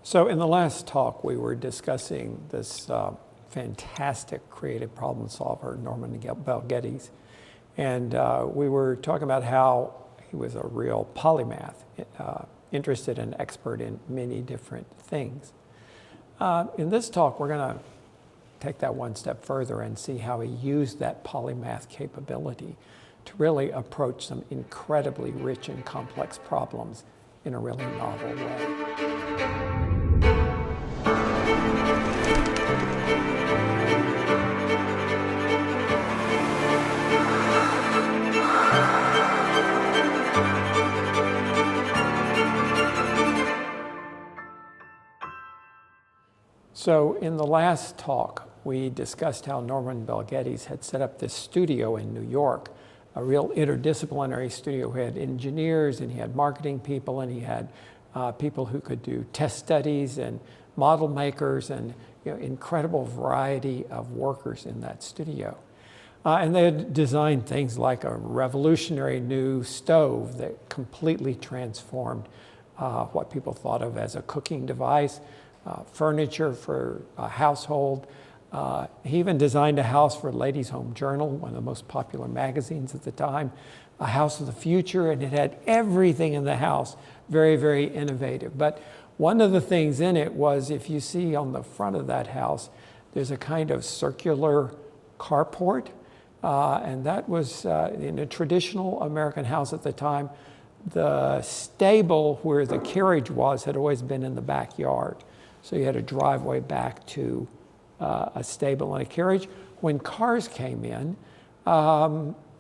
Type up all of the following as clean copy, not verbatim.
So in the last talk, we were discussing this fantastic creative problem solver, Norman Bell Geddes. And we were talking about how he was a real polymath, interested and expert in many different things. In this talk, we're going to take that one step further and see how he used that polymath capability to really approach some incredibly rich and complex problems in a really novel way. So in the last talk, we discussed how Norman Bell Geddes had set up this studio in New York, a real interdisciplinary studio. He had engineers, and he had marketing people, and he had people who could do test studies and model makers, and incredible variety of workers in that studio. And they had designed things like a revolutionary new stove that completely transformed what people thought of as a cooking device. Furniture for a household. He even designed a house for Ladies' Home Journal, one of the most popular magazines at the time, a house of the future, and it had everything in the house, very, very innovative. But one of the things in it was, if you see on the front of that house, there's a kind of circular carport, and that was in a traditional American house at the time. The stable where the carriage was had always been in the backyard. So you had a driveway back to a stable and a carriage. When cars came in,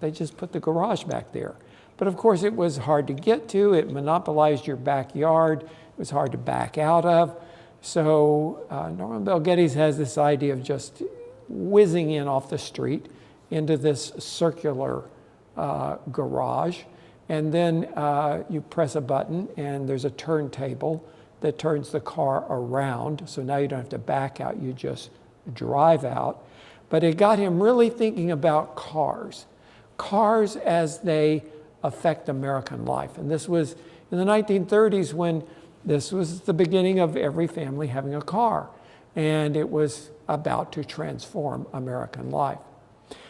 they just put the garage back there. But of course, it was hard to get to. It monopolized your backyard. It was hard to back out of. So Norman Bell Geddes has this idea of just whizzing in off the street into this circular garage. And then you press a button, and there's a turntable that turns the car around. So now you don't have to back out, you just drive out. But it got him really thinking about cars as they affect American life. And this was in the 1930s, when this was the beginning of every family having a car. And it was about to transform American life.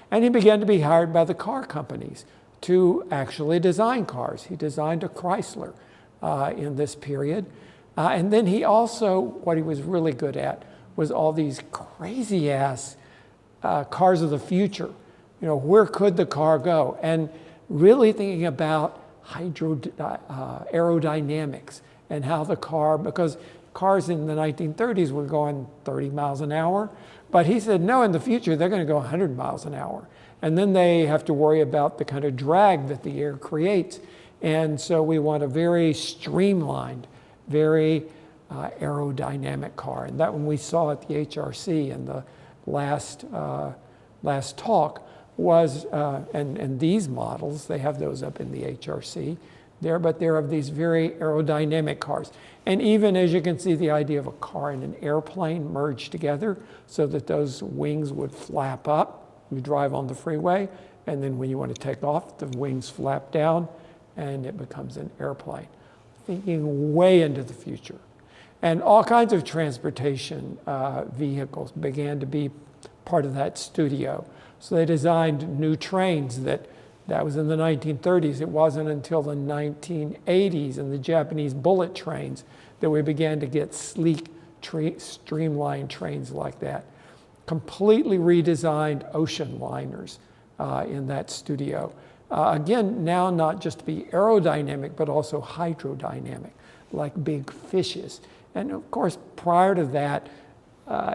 And he began to be hired by the car companies to actually design cars. He designed a Chrysler in this period. And then he also, what he was really good at was all these crazy ass cars of the future. Where could the car go? And really thinking about aerodynamics and how the car, because cars in the 1930s were going 30 miles an hour. But he said, no, in the future, they're going to go 100 miles an hour. And then they have to worry about the kind of drag that the air creates. And so we want a very streamlined, very aerodynamic car. And that one we saw at the HRC in the last talk was, and these models, they have those up in the HRC there, but they're of these very aerodynamic cars. And even, as you can see, the idea of a car and an airplane merged together so that those wings would flap up. You drive on the freeway, and then when you want to take off, the wings flap down, and it becomes an airplane. Thinking way into the future. And all kinds of transportation vehicles began to be part of that studio. So they designed new trains that was in the 1930s. It wasn't until the 1980s and the Japanese bullet trains that we began to get sleek, streamlined trains like that. Completely redesigned ocean liners in that studio. Again, now not just to be aerodynamic, but also hydrodynamic, like big fishes. And of course, prior to that,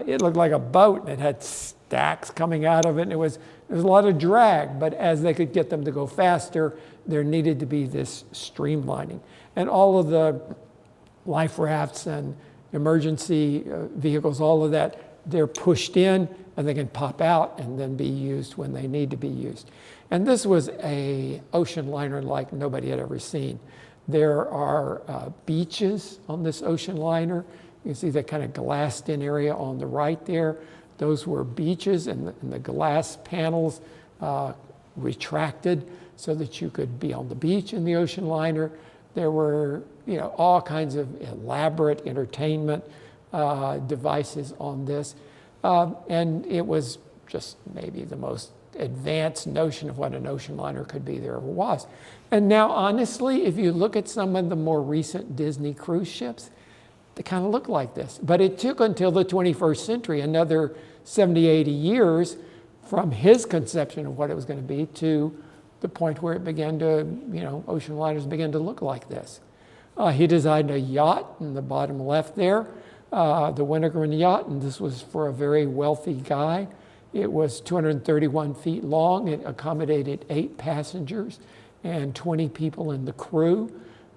it looked like a boat, and it had stacks coming out of it, and there was a lot of drag. But as they could get them to go faster, there needed to be this streamlining. And all of the life rafts and emergency vehicles, all of that, they're pushed in, and they can pop out and then be used when they need to be used. And this was an ocean liner like nobody had ever seen. There are beaches on this ocean liner. You can see that kind of glassed-in area on the right there. Those were beaches, and the glass panels retracted so that you could be on the beach in the ocean liner. There were, all kinds of elaborate entertainment devices on this. And it was just maybe the most advanced notion of what an ocean liner could be there ever was. And now, honestly, if you look at some of the more recent Disney cruise ships, they kind of look like this. But it took until the 21st century, another 70, 80 years from his conception of what it was going to be to the point where it began to, ocean liners began to look like this. He designed a yacht in the bottom left there, the Wintergreen yacht, and this was for a very wealthy guy. It was 231 feet long. It accommodated 8 passengers and 20 people in the crew.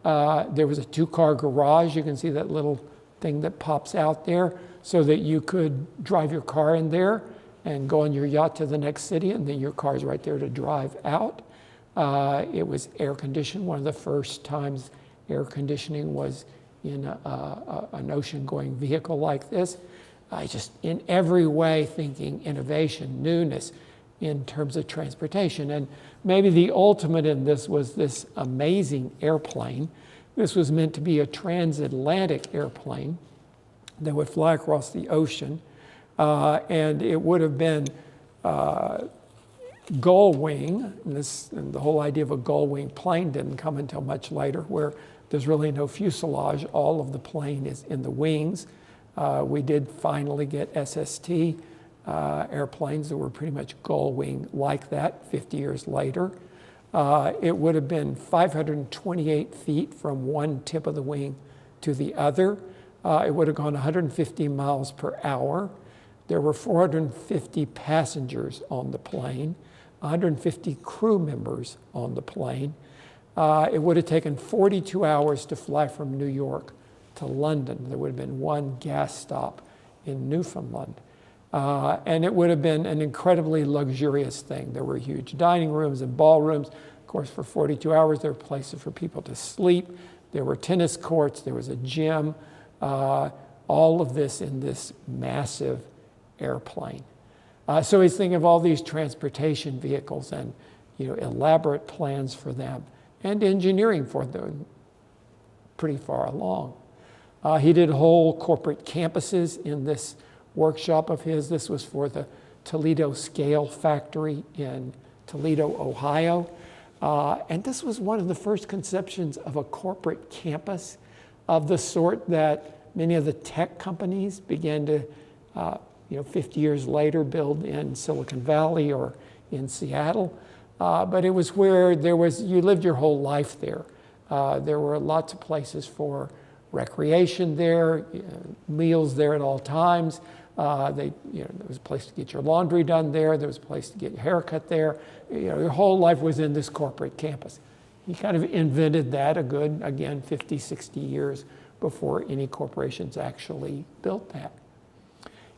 There was a 2-car garage. You can see that little thing that pops out there so that you could drive your car in there and go on your yacht to the next city, and then your car's right there to drive out. It was air conditioned, one of the first times air conditioning was in an ocean-going vehicle like this. Just in every way thinking innovation, newness in terms of transportation. And maybe the ultimate in this was this amazing airplane. This was meant to be a transatlantic airplane that would fly across the ocean. And it would have been gull wing. And the whole idea of a gull wing plane didn't come until much later, where there's really no fuselage. All of the plane is in the wings. We did finally get SST airplanes that were pretty much gull wing like that 50 years later. It would have been 528 feet from one tip of the wing to the other. It would have gone 150 miles per hour. There were 450 passengers on the plane, 150 crew members on the plane. It would have taken 42 hours to fly from New York to London. There would have been one gas stop in Newfoundland. And it would have been an incredibly luxurious thing. There were huge dining rooms and ballrooms. Of course, for 42 hours, there were places for people to sleep. There were tennis courts. There was a gym. All of this in this massive airplane. So he's thinking of all these transportation vehicles and elaborate plans for them and engineering for them pretty far along. He did whole corporate campuses in this workshop of his. This was for the Toledo Scale Factory in Toledo, Ohio. And this was one of the first conceptions of a corporate campus of the sort that many of the tech companies began to, 50 years later build in Silicon Valley or in Seattle. But it was where you lived your whole life there. There were lots of places for recreation there, meals there at all times. There was a place to get your laundry done there. There was a place to get your hair cut there. Your whole life was in this corporate campus. He kind of invented that a good, again, 50, 60 years before any corporations actually built that.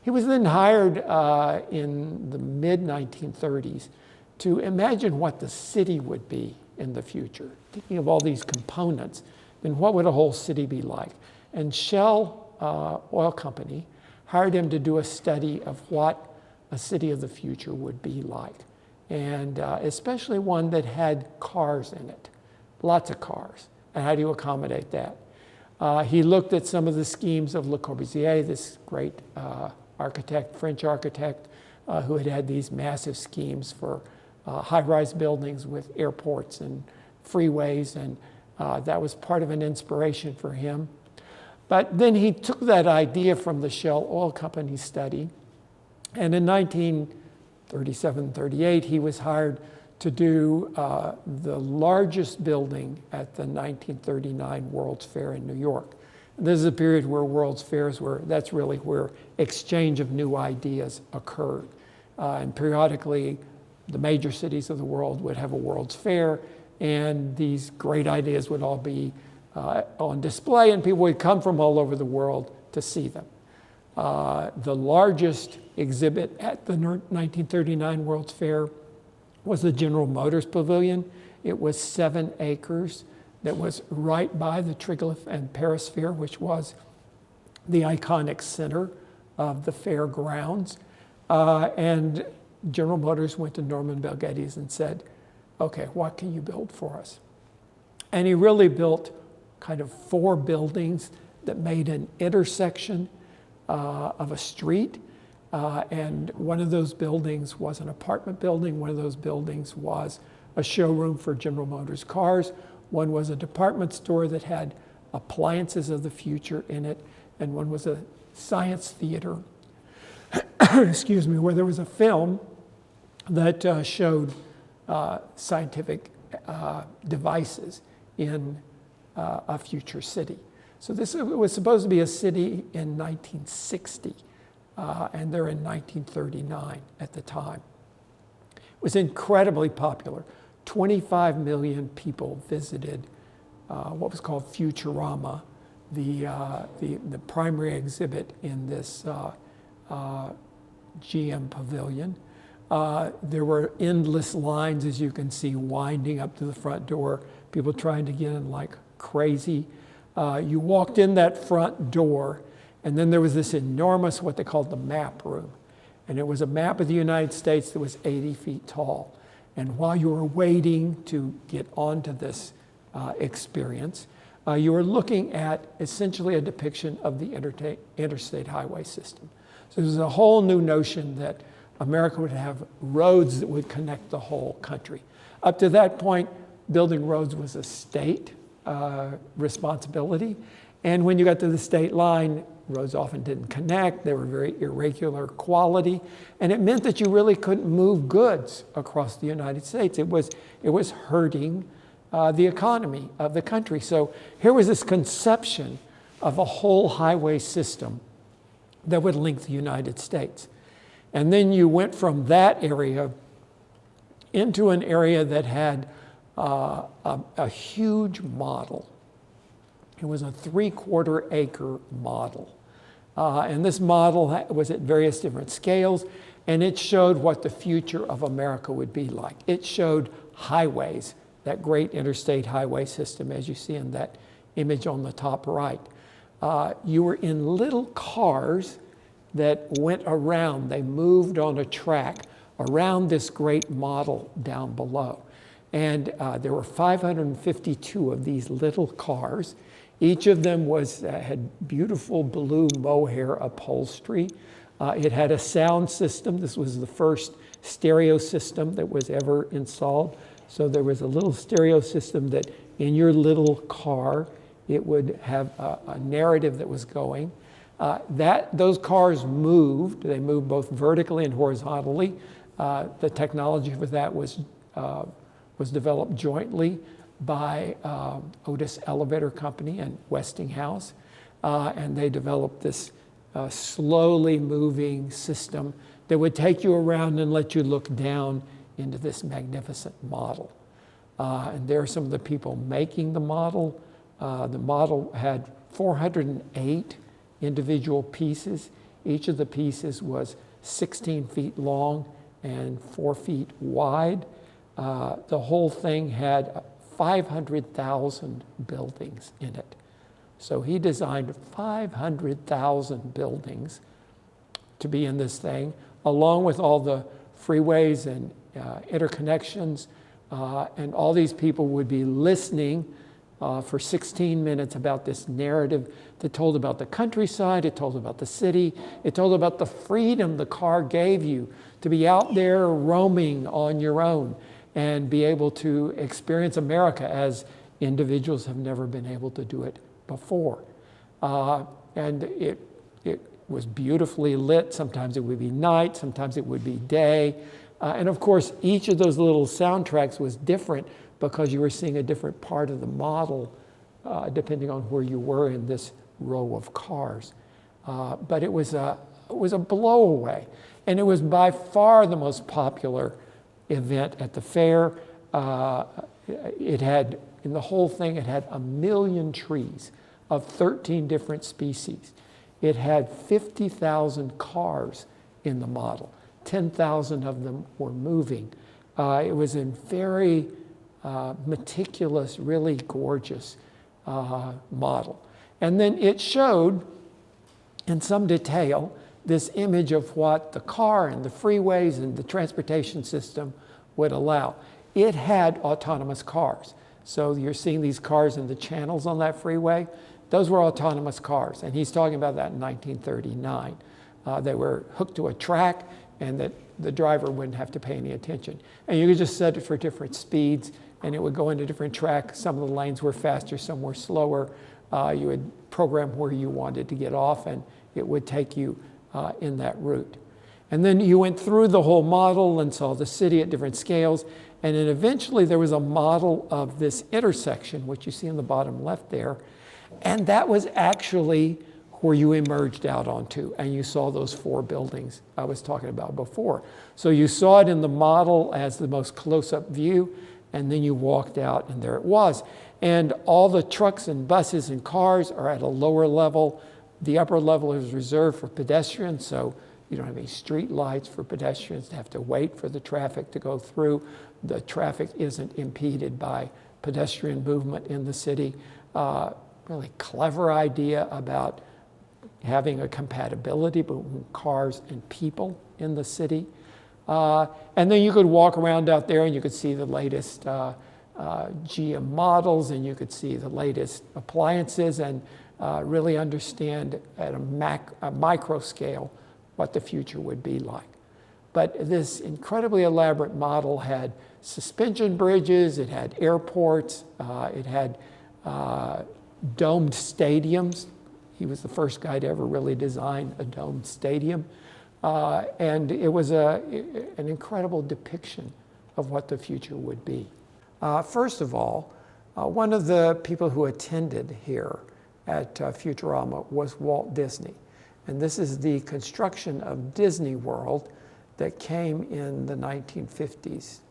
He was then hired in the mid-1930s to imagine what the city would be in the future. Thinking of all these components, then what would a whole city be like? And Shell Oil Company hired him to do a study of what a city of the future would be like. And especially one that had cars in it, lots of cars. And how do you accommodate that? He looked at some of the schemes of Le Corbusier, this great French architect, who had these massive schemes for high-rise buildings with airports and freeways, and that was part of an inspiration for him. But then he took that idea from the Shell Oil Company study, and in 1937-38, he was hired to do the largest building at the 1939 World's Fair in New York. And this is a period where World's Fairs that's really where exchange of new ideas occurred. And periodically, the major cities of the world would have a World's Fair, and these great ideas would all be on display, and people would come from all over the world to see them. The largest exhibit at the 1939 World's Fair was the General Motors Pavilion. It was 7 acres that was right by the Triglav and Perisphere, which was the iconic center of the fairgrounds. And General Motors went to Norman Bel Geddes and said, okay, what can you build for us? And he really built kind of four buildings that made an intersection of a street. And one of those buildings was an apartment building. One of those buildings was a showroom for General Motors cars. One was a department store that had appliances of the future in it. And one was a science theater, excuse me, where there was a film that showed scientific devices in a future city. So this was supposed to be a city in 1960, and they're in 1939 at the time. It was incredibly popular. 25 million people visited what was called Futurama, the primary exhibit in this GM pavilion. There were endless lines, as you can see, winding up to the front door, people trying to get in like crazy. You walked in that front door, and then there was this enormous, what they called the map room. And it was a map of the United States that was 80 feet tall. And while you were waiting to get onto this experience, you were looking at essentially a depiction of the interstate highway system. So there's a whole new notion that America would have roads that would connect the whole country. Up to that point, building roads was a state responsibility. And when you got to the state line, roads often didn't connect. They were very irregular quality. And it meant that you really couldn't move goods across the United States. It was hurting the economy of the country. So here was this conception of a whole highway system that would link the United States. And then you went from that area into an area that had a huge model. It was a 3/4 acre model. And this model was at various different scales, and it showed what the future of America would be like. It showed highways, that great interstate highway system, as you see in that image on the top right. You were in little cars that went around. They moved on a track around this great model down below. And there were 552 of these little cars. Each of them had beautiful blue mohair upholstery. It had a sound system. This was the first stereo system that was ever installed. So there was a little stereo system that in your little car, it would have a narrative that was going. Those cars moved. They moved both vertically and horizontally. The technology for that was developed jointly by Otis Elevator Company and Westinghouse. And they developed this slowly moving system that would take you around and let you look down into this magnificent model. And there are some of the people making the model. The model had 408 individual pieces. Each of the pieces was 16 feet long and 4 feet wide. The whole thing had 500,000 buildings in it. So he designed 500,000 buildings to be in this thing, along with all the freeways and interconnections. And all these people would be listening for 16 minutes about this narrative that told about the countryside, it told about the city, it told about the freedom the car gave you to be out there roaming on your own and be able to experience America as individuals have never been able to do it before. And it was beautifully lit. Sometimes it would be night, sometimes it would be day. And of course, each of those little soundtracks was different because you were seeing a different part of the model depending on where you were in this row of cars. But it was a blow-away. And it was by far the most popular event at the fair. It had, in the whole thing, it had 1 million trees of 13 different species. It had 50,000 cars in the model. 10,000 of them were moving. It was in very meticulous, really gorgeous model. And then it showed in some detail this image of what the car and the freeways and the transportation system would allow. It had autonomous cars. So you're seeing these cars in the channels on that freeway. Those were autonomous cars, and he's talking about that in 1939. They were hooked to a track, and that the driver wouldn't have to pay any attention. And you could just set it for different speeds, and it would go into different tracks. Some of the lanes were faster, some were slower. You would program where you wanted to get off, and it would take you in that route. And then you went through the whole model and saw the city at different scales. And then eventually there was a model of this intersection, which you see in the bottom left there. And that was actually where you emerged out onto, and you saw those 4 buildings I was talking about before. So you saw it in the model as the most close-up view, and then you walked out, and there it was. And all the trucks and buses and cars are at a lower level. The upper level is reserved for pedestrians, so you don't have any street lights for pedestrians to have to wait for the traffic to go through. The traffic isn't impeded by pedestrian movement in the city. Really clever idea about having a compatibility between cars and people in the city. And then you could walk around out there and you could see the latest GM models, and you could see the latest appliances, and really understand at a micro scale what the future would be like. But this incredibly elaborate model had suspension bridges, it had airports, it had domed stadiums. He was the first guy to ever really design a domed stadium. And it was an incredible depiction of what the future would be. First of all, one of the people who attended here at Futurama was Walt Disney. And this is the construction of Disney World that came in the 1950s,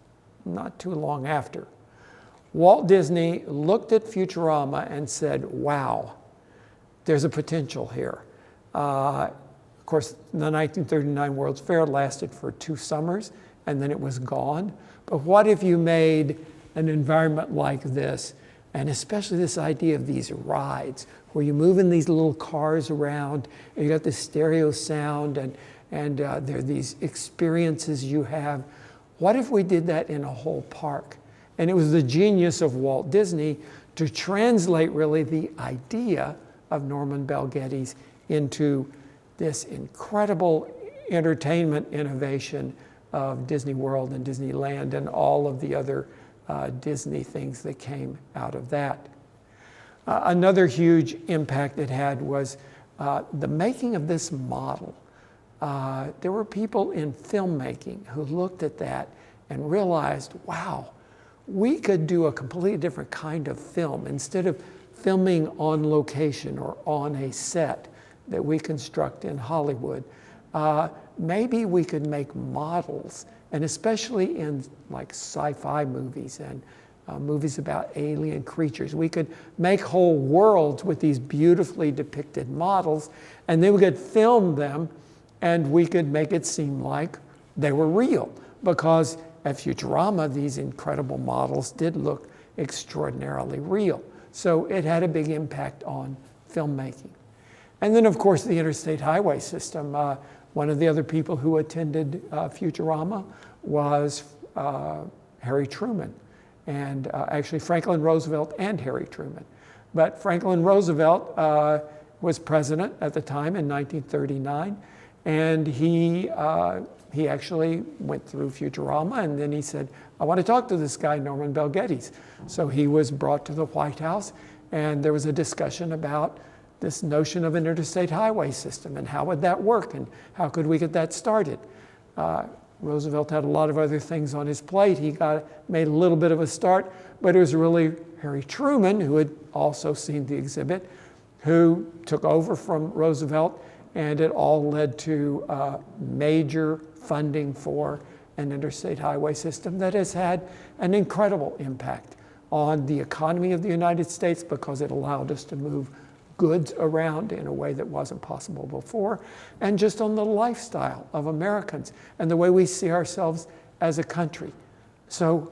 not too long after. Walt Disney looked at Futurama and said, wow, there's a potential here. Of course, the 1939 World's Fair lasted for 2 summers, and then it was gone. But what if you made an environment like this, and especially this idea of these rides, where you move in these little cars around, and you got this stereo sound, and there are these experiences you have. What if we did that in a whole park? And it was the genius of Walt Disney to translate really the idea of Norman Bel Geddes into this incredible entertainment innovation of Disney World and Disneyland and all of the other Disney things that came out of that. Another huge impact it had was the making of this model. There were people in filmmaking who looked at that and realized, wow, we could do a completely different kind of film. Instead of filming on location or on a set that we construct in Hollywood, maybe we could make models, and especially in like sci-fi movies and movies about alien creatures. We could make whole worlds with these beautifully depicted models, and then we could film them, and we could make it seem like they were real. Because at Futurama, these incredible models did look extraordinarily real. So it had a big impact on filmmaking. And then, of course, the interstate highway system. One of the other people who attended Futurama was Harry Truman, and actually Franklin Roosevelt and Harry Truman. But Franklin Roosevelt was president at the time in 1939, and he actually went through Futurama, and then he said, I want to talk to this guy, Norman Bel Geddes. So he was brought to the White House, and there was a discussion about this notion of an interstate highway system and how would that work and how could we get that started. Roosevelt had a lot of other things on his plate. He made a little bit of a start, but it was really Harry Truman, who had also seen the exhibit, who took over from Roosevelt, and it all led to major funding for an interstate highway system that has had an incredible impact on the economy of the United States because it allowed us to move goods around in a way that wasn't possible before, and just on the lifestyle of Americans and the way we see ourselves as a country. So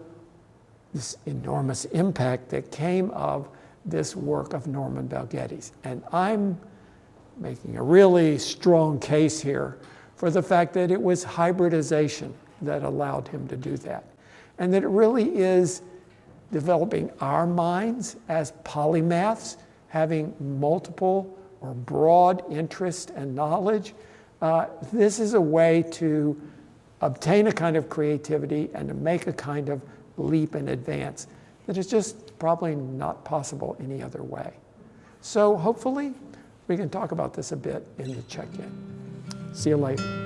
this enormous impact that came of this work of Norman Bel Geddes. And I'm making a really strong case here for the fact that it was hybridization that allowed him to do that. And that it really is developing our minds as polymaths, having multiple or broad interest and knowledge. This is a way to obtain a kind of creativity and to make a kind of leap and advance that is just probably not possible any other way. So hopefully we can talk about this a bit in the check-in. See you later.